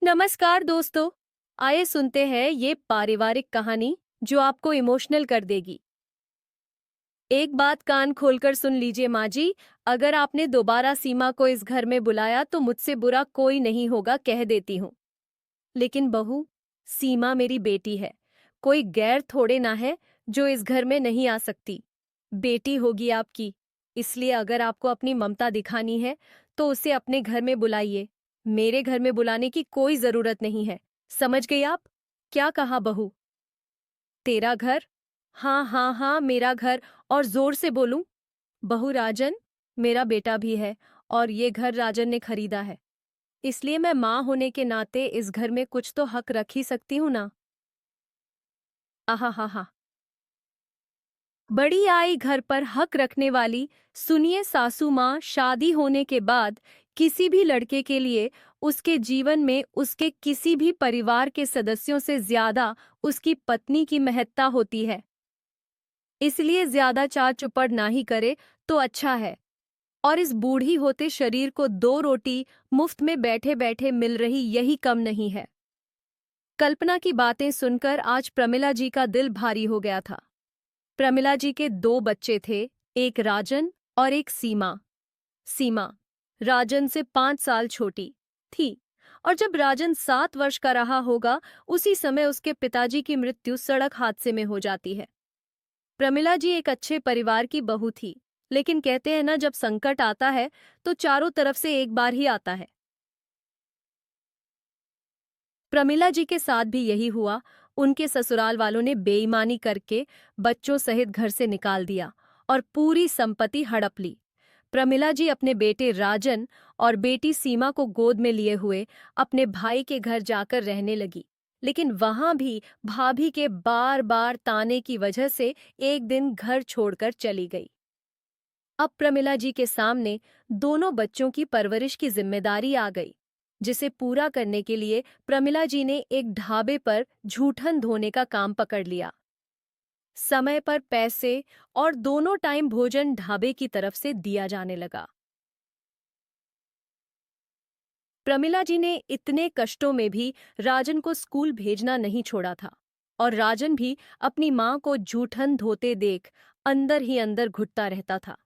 नमस्कार दोस्तों। आइए सुनते हैं ये पारिवारिक कहानी जो आपको इमोशनल कर देगी। एक बात कान खोलकर सुन लीजिए माँ जी। अगर आपने दोबारा सीमा को इस घर में बुलाया तो मुझसे बुरा कोई नहीं होगा, कह देती हूँ। लेकिन बहू, सीमा मेरी बेटी है, कोई गैर थोड़े ना है जो इस घर में नहीं आ सकती। बेटी होगी आपकी, इसलिए अगर आपको अपनी ममता दिखानी है तो उसे अपने घर में बुलाइए। मेरे घर में बुलाने की कोई जरूरत नहीं है। समझ गई आप? क्या कहा बहू? तेरा घर? हाँ हाँ हाँ, मेरा घर। और जोर से बोलूं? बहू, राजन मेरा बेटा भी है और ये घर राजन ने खरीदा है, इसलिए मैं माँ होने के नाते इस घर में कुछ तो हक रख ही सकती हूँ ना। आहा हा हा। बड़ी आई घर पर हक रखने वाली। सुनिए सासू माँ, शादी होने के बाद किसी भी लड़के के लिए उसके जीवन में उसके किसी भी परिवार के सदस्यों से ज्यादा उसकी पत्नी की महत्ता होती है। इसलिए ज्यादा चार चुपड़ ना ही करे तो अच्छा है। और इस बूढ़ी होते शरीर को दो रोटी मुफ्त में बैठे बैठे मिल रही, यही कम नहीं है। कल्पना की बातें सुनकर आज प्रमिला जी का दिल भारी हो गया था। प्रमिला जी के दो बच्चे थे, एक राजन और एक सीमा। सीमा राजन से 5 साल छोटी थी, और जब राजन 7 वर्ष का रहा होगा उसी समय उसके पिताजी की मृत्यु सड़क हादसे में हो जाती है। प्रमिला जी एक अच्छे परिवार की बहू थी, लेकिन कहते हैं ना, जब संकट आता है तो चारों तरफ से एक बार ही आता है। प्रमिला जी के साथ भी यही हुआ। उनके ससुराल वालों ने बेईमानी करके बच्चों सहित घर से निकाल दिया और पूरी संपत्ति हड़प ली। प्रमिला जी अपने बेटे राजन और बेटी सीमा को गोद में लिए हुए अपने भाई के घर जाकर रहने लगी, लेकिन वहां भी भाभी के बार बार ताने की वजह से एक दिन घर छोड़कर चली गई। अब प्रमिला जी के सामने दोनों बच्चों की परवरिश की जिम्मेदारी आ गई, जिसे पूरा करने के लिए प्रमिला जी ने एक ढाबे पर जूठन धोने का काम पकड़ लिया। समय पर पैसे और दोनों टाइम भोजन ढाबे की तरफ से दिया जाने लगा। प्रमिला जी ने इतने कष्टों में भी राजन को स्कूल भेजना नहीं छोड़ा था, और राजन भी अपनी मां को जूठन धोते देख अंदर ही अंदर घुटता रहता था।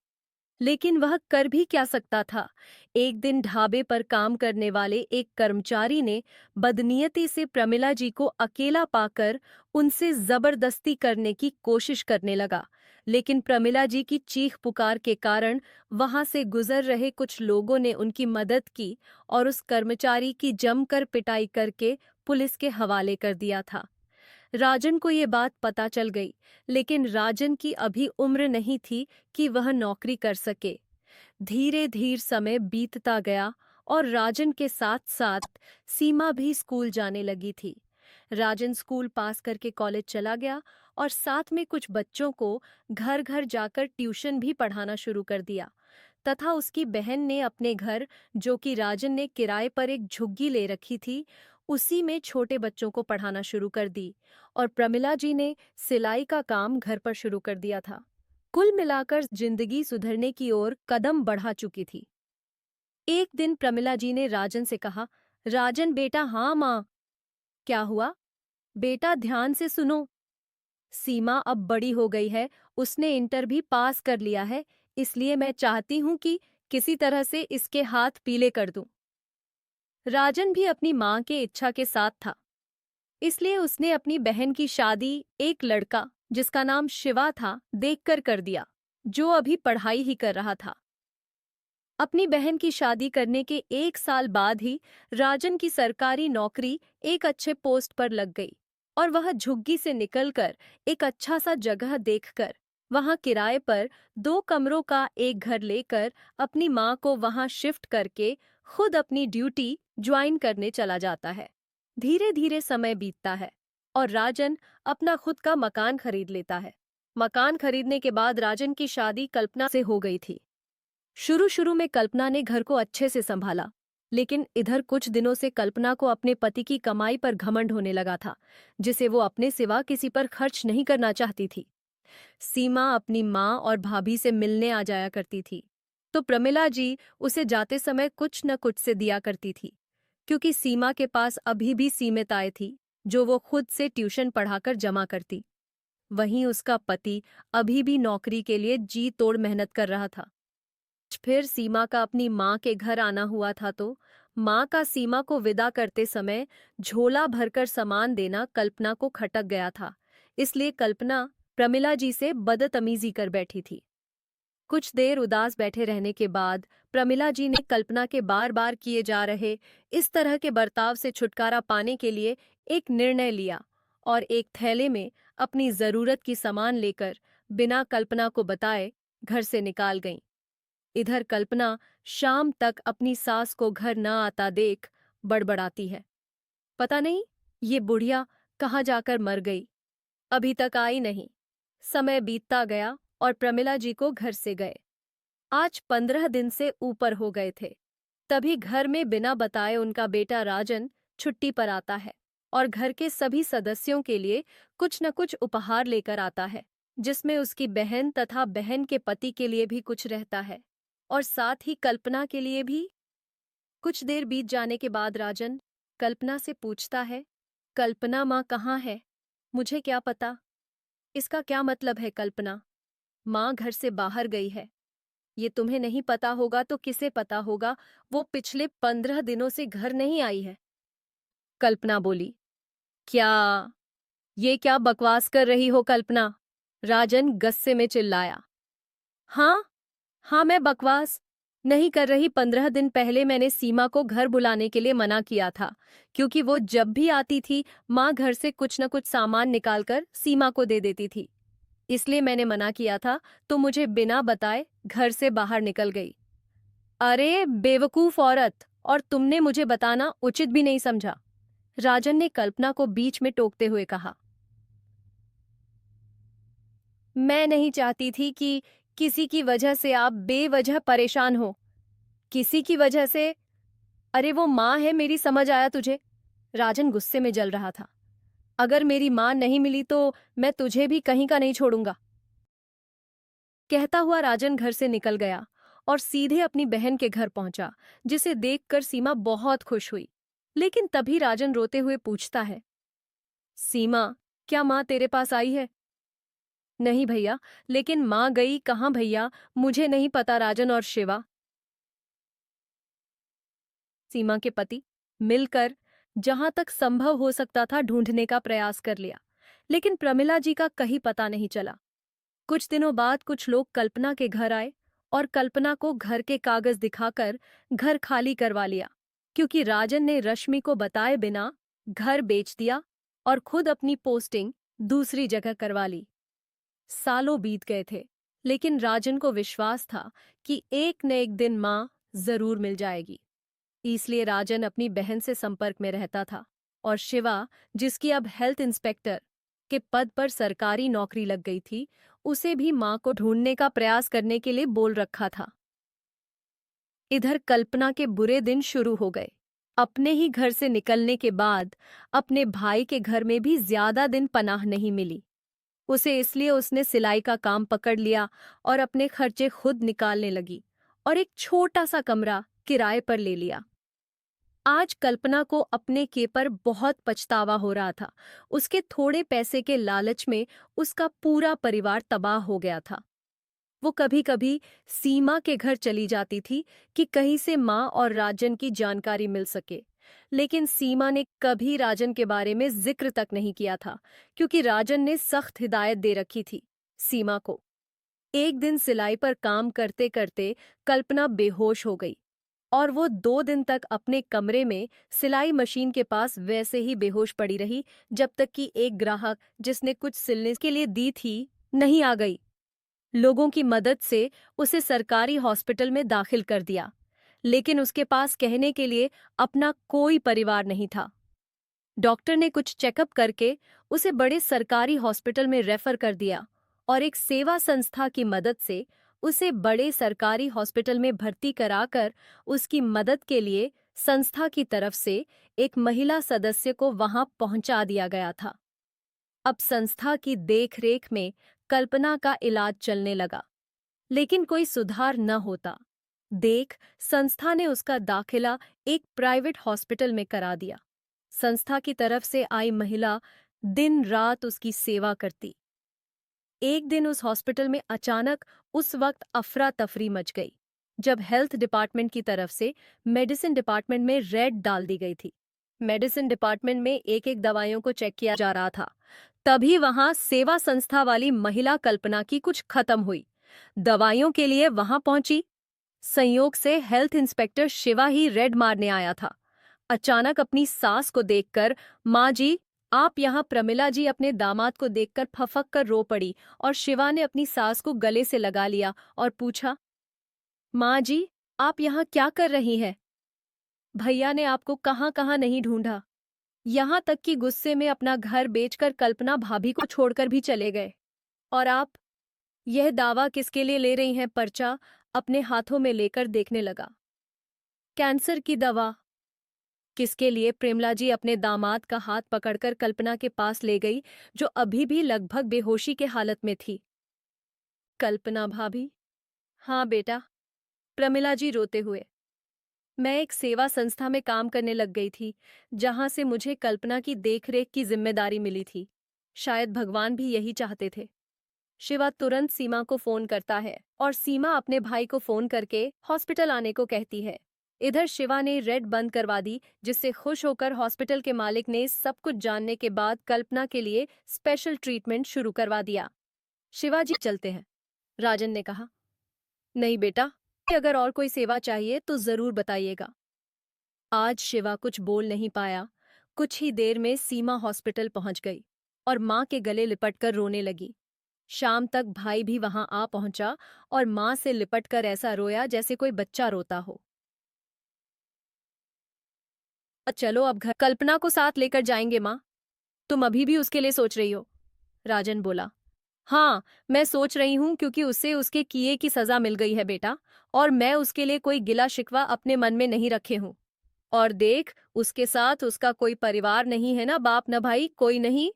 लेकिन वह कर भी क्या सकता था। एक दिन ढाबे पर काम करने वाले एक कर्मचारी ने बदनीयती से प्रमिला जी को अकेला पाकर उनसे जबरदस्ती करने की कोशिश करने लगा, लेकिन प्रमिला जी की चीख पुकार के कारण वहां से गुजर रहे कुछ लोगों ने उनकी मदद की और उस कर्मचारी की जमकर पिटाई करके पुलिस के हवाले कर दिया था। राजन को ये बात पता चल गई, लेकिन राजन की अभी उम्र नहीं थी कि वह नौकरी कर सके। धीरे धीरे समय बीतता गया और राजन के साथ साथ सीमा भी स्कूल जाने लगी थी। राजन स्कूल पास करके कॉलेज चला गया और साथ में कुछ बच्चों को घर घर जाकर ट्यूशन भी पढ़ाना शुरू कर दिया। तथा उसकी बहन ने अपने घर, जो कि राजन ने किराए पर एक झुग्गी ले रखी थी, उसी में छोटे बच्चों को पढ़ाना शुरू कर दी। और प्रमिला जी ने सिलाई का काम घर पर शुरू कर दिया था। कुल मिलाकर जिंदगी सुधरने की ओर कदम बढ़ा चुकी थी। एक दिन प्रमिला जी ने राजन से कहा, राजन बेटा। हाँ माँ। क्या हुआ? बेटा ध्यान से सुनो। सीमा अब बड़ी हो गई है, उसने इंटर भी पास कर लिया है, इसलिए मैं चाहती हूँ कि किसी तरह से इसके हाथ पीले कर दूं। राजन भी अपनी माँ के इच्छा के साथ था, इसलिए उसने अपनी बहन की शादी एक लड़का जिसका नाम शिवा था देखकर कर दिया, जो अभी पढ़ाई ही कर रहा था। अपनी बहन की शादी करने के 1 साल बाद ही राजन की सरकारी नौकरी एक अच्छे पोस्ट पर लग गई और वह झुग्गी से निकलकर एक अच्छा सा जगह देखकर वहां किराए पर 2 कमरों का एक घर लेकर अपनी माँ को वहां शिफ्ट करके खुद अपनी ड्यूटी ज्वाइन करने चला जाता है। धीरे धीरे समय बीतता है और राजन अपना खुद का मकान खरीद लेता है। मकान खरीदने के बाद राजन की शादी कल्पना से हो गई थी। शुरू शुरू में कल्पना ने घर को अच्छे से संभाला, लेकिन इधर कुछ दिनों से कल्पना को अपने पति की कमाई पर घमंड होने लगा था, जिसे वो अपने सिवा किसी पर खर्च नहीं करना चाहती थी। सीमा अपनी माँ और भाभी से मिलने आ जाया करती थी, तो प्रमिला जी उसे जाते समय कुछ न कुछ से दिया करती थी। क्योंकि सीमा के पास अभी भी सीमित आय थी, जो वो खुद से ट्यूशन पढ़ाकर जमा करती। वहीं उसका पति अभी भी नौकरी के लिए जी तोड़ मेहनत कर रहा था। फिर सीमा का अपनी माँ के घर आना हुआ था तो माँ का सीमा को विदा करते समय झोला भरकर सामान देना कल्पना को खटक गया था। इसलिए कल्पना प्रमिला जी से बदतमीजी कर बैठी थी। कुछ देर उदास बैठे रहने के बाद प्रमिला जी ने कल्पना के बार बार किए जा रहे इस तरह के बर्ताव से छुटकारा पाने के लिए एक निर्णय लिया और एक थैले में अपनी जरूरत की सामान लेकर बिना कल्पना को बताए घर से निकाल गईं। इधर कल्पना शाम तक अपनी सास को घर न आता देख बड़बड़ाती है, पता नहीं ये बुढ़िया कहाँ जाकर मर गई, अभी तक आई नहीं। समय बीतता गया और प्रमिला जी को घर से गए। आज 15 दिन से ऊपर हो गए थे। तभी घर में बिना बताए उनका बेटा राजन छुट्टी पर आता है और घर के सभी सदस्यों के लिए कुछ न कुछ उपहार लेकर आता है, जिसमें उसकी बहन तथा बहन के पति के लिए भी कुछ रहता है और साथ ही कल्पना के लिए भी। कुछ देर बीत जाने के बाद राजन कल्पना से पूछता है, कल्पना माँ कहाँ है? मुझे क्या पता? इसका क्या मतलब है कल्पना? माँ घर से बाहर गई है। ये तुम्हें नहीं पता होगा तो किसे पता होगा, वो पिछले 15 दिनों से घर नहीं आई है। कल्पना बोली, क्या? ये क्या बकवास कर रही हो कल्पना? राजन गुस्से में चिल्लाया। हाँ, हाँ मैं बकवास नहीं कर रही। 15 दिन पहले मैंने सीमा को घर बुलाने के लिए मना किया था, क्योंकि वो जब भी आती थी माँ घर से कुछ न कुछ सामान निकालकर सीमा को दे देती थी। इसलिए मैंने मना किया था तो मुझे बिना बताए घर से बाहर निकल गई। अरे बेवकूफ औरत, और तुमने मुझे बताना उचित भी नहीं समझा, राजन ने कल्पना को बीच में टोकते हुए कहा। मैं नहीं चाहती थी कि किसी की वजह से आप बेवजह परेशान हो। किसी की वजह से? अरे वो माँ है मेरी, समझ आया तुझे? राजन गुस्से में जल रहा था। अगर मेरी माँ नहीं मिली तो मैं तुझे भी कहीं का नहीं छोड़ूंगा। कहता हुआ राजन घर से निकल गया और सीधे अपनी बहन के घर पहुंचा, जिसे देखकर सीमा बहुत खुश हुई। लेकिन तभी राजन रोते हुए पूछता है, सीमा, क्या माँ तेरे पास आई है? नहीं भैया, लेकिन माँ गई कहाँ भैया, मुझे नहीं पता राजन और शिवा। सीमा के पति मिलकर जहां तक संभव हो सकता था ढूंढने का प्रयास कर लिया, लेकिन प्रमिला जी का कहीं पता नहीं चला। कुछ दिनों बाद कुछ लोग कल्पना के घर आए और कल्पना को घर के कागज दिखाकर घर खाली करवा लिया, क्योंकि राजन ने रश्मि को बताए बिना घर बेच दिया और खुद अपनी पोस्टिंग दूसरी जगह करवा ली। सालों बीत गए थे, लेकिन राजन को विश्वास था कि एक न एक दिन माँ जरूर मिल जाएगी। इसलिए राजन अपनी बहन से संपर्क में रहता था और शिवा, जिसकी अब हेल्थ इंस्पेक्टर के पद पर सरकारी नौकरी लग गई थी, उसे भी मां को ढूंढने का प्रयास करने के लिए बोल रखा था। इधर कल्पना के बुरे दिन शुरू हो गए। अपने ही घर से निकलने के बाद अपने भाई के घर में भी ज्यादा दिन पनाह नहीं मिली उसे, इसलिए उसने सिलाई का काम पकड़ लिया और अपने खर्चे खुद निकालने लगी और एक छोटा सा कमरा किराए पर ले लिया। आज कल्पना को अपने के पर बहुत पछतावा हो रहा था। उसके थोड़े पैसे के लालच में उसका पूरा परिवार तबाह हो गया था। वो कभी कभी सीमा के घर चली जाती थी कि कहीं से माँ और राजन की जानकारी मिल सके, लेकिन सीमा ने कभी राजन के बारे में जिक्र तक नहीं किया था, क्योंकि राजन ने सख्त हिदायत दे रखी थी सीमा को। एक दिन सिलाई पर काम करते करते कल्पना बेहोश हो गई और वो 2 दिन तक अपने कमरे में सिलाई मशीन के पास वैसे ही बेहोश पड़ी रही, जब तक कि एक ग्राहक जिसने कुछ सिलने के लिए दी थी नहीं आ गई। लोगों की मदद से उसे सरकारी हॉस्पिटल में दाखिल कर दिया, लेकिन उसके पास कहने के लिए अपना कोई परिवार नहीं था। डॉक्टर ने कुछ चेकअप करके उसे बड़े सरकारी हॉस्पिटल में रेफर कर दिया और एक सेवा संस्था की मदद से उसे बड़े सरकारी हॉस्पिटल में भर्ती कराकर उसकी मदद के लिए संस्था की तरफ से एक महिला सदस्य को वहां पहुंचा दिया गया था। अब संस्था की देखरेख में कल्पना का इलाज चलने लगा, लेकिन कोई सुधार न होता। देख, संस्था ने उसका दाखिला एक प्राइवेट हॉस्पिटल में करा दिया। संस्था की तरफ से आई महिला दिन रात उसकी सेवा करती। एक दिन उस हॉस्पिटल में अचानक उस वक्त अफरा तफरी मच गई जब हेल्थ डिपार्टमेंट की तरफ से मेडिसिन डिपार्टमेंट में रेड डाल दी गई थी। मेडिसिन डिपार्टमेंट में एक एक दवाइयों को चेक किया जा रहा था। तभी वहां सेवा संस्था वाली महिला कल्पना की कुछ खत्म हुई। दवाइयों के लिए वहां पहुंची। संयोग से हेल्थ इंस्पेक्टर शिवा ही रेड मारने आया था। अचानक अपनी सास को देखकर माँ जी, आप यहाँ, प्रमिला जी अपने दामाद को देखकर फफक कर रो पड़ी और शिवा ने अपनी सास को गले से लगा लिया और पूछा, माँ जी, आप यहाँ क्या कर रही हैं? भैया ने आपको कहाँ कहाँ नहीं ढूंढा। यहाँ तक कि गुस्से में अपना घर बेचकर कल्पना भाभी को छोड़कर भी चले गए। और आप यह दावा किसके लिए ले रही हैं? पर्चा अपने हाथों में लेकर देखने लगा। कैंसर की दवा। किसके लिए? प्रेमला जी अपने दामाद का हाथ पकड़कर कल्पना के पास ले गई, जो अभी भी लगभग बेहोशी के हालत में थी। कल्पना भाभी? हाँ बेटा, प्रमिला जी रोते हुए। मैं एक सेवा संस्था में काम करने लग गई थी, जहां से मुझे कल्पना की देखरेख की जिम्मेदारी मिली थी। शायद भगवान भी यही चाहते थे। शिवा तुरंत सीमा को फोन करता है और सीमा अपने भाई को फोन करके हॉस्पिटल आने को कहती है। इधर शिवा ने रेड बंद करवा दी, जिससे खुश होकर हॉस्पिटल के मालिक ने सब कुछ जानने के बाद कल्पना के लिए स्पेशल ट्रीटमेंट शुरू करवा दिया। शिवाजी चलते हैं, राजन ने कहा। नहीं बेटा, अगर और कोई सेवा चाहिए तो जरूर बताइएगा। आज शिवा कुछ बोल नहीं पाया। कुछ ही देर में सीमा हॉस्पिटल पहुंच गई और मां के गले लिपटकर रोने लगी। शाम तक भाई भी वहां आ पहुंचा और मां से लिपटकर ऐसा रोया जैसे कोई बच्चा रोता हो। चलो अब घर, कल्पना को साथ लेकर जाएंगे मां। तुम अभी भी उसके लिए सोच रही हो? राजन बोला। हाँ, मैं सोच रही हूं क्योंकि उसे उसके किए की सजा मिल गई है बेटा, और मैं उसके लिए कोई गिला शिकवा अपने मन में नहीं रखे हूं। और देख, उसके साथ उसका कोई परिवार नहीं है, ना बाप न भाई, कोई नहीं।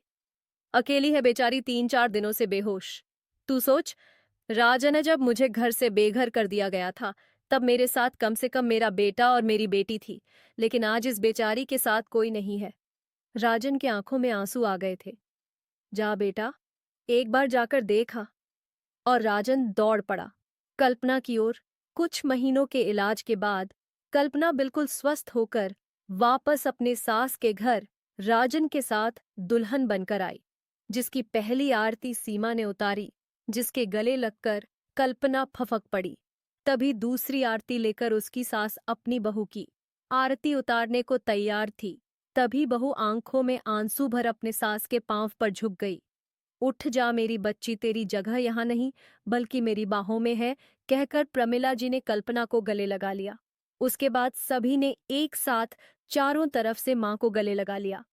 अकेली है बेचारी, 3-4 दिनों से बेहोश। तू सोच, राजन ने जब मुझे घर से बेघर कर दिया गया था, तब मेरे साथ कम से कम मेरा बेटा और मेरी बेटी थी, लेकिन आज इस बेचारी के साथ कोई नहीं है। राजन की आंखों में आंसू आ गए थे। जा बेटा, एक बार जाकर देखा। और राजन दौड़ पड़ा कल्पना की ओर। कुछ महीनों के इलाज के बाद कल्पना बिल्कुल स्वस्थ होकर वापस अपने सास के घर राजन के साथ दुल्हन बनकर आई, जिसकी पहली आरती सीमा ने उतारी, जिसके गले लगकर कल्पना फफक पड़ी। तभी दूसरी आरती लेकर उसकी सास अपनी बहू की आरती उतारने को तैयार थी। तभी बहू आंखों में आंसू भर अपने सास के पांव पर झुक गई। उठ जा मेरी बच्ची, तेरी जगह यहाँ नहीं बल्कि मेरी बाहों में है, कहकर प्रमिला जी ने कल्पना को गले लगा लिया। उसके बाद सभी ने एक साथ चारों तरफ से मां को गले लगा लिया।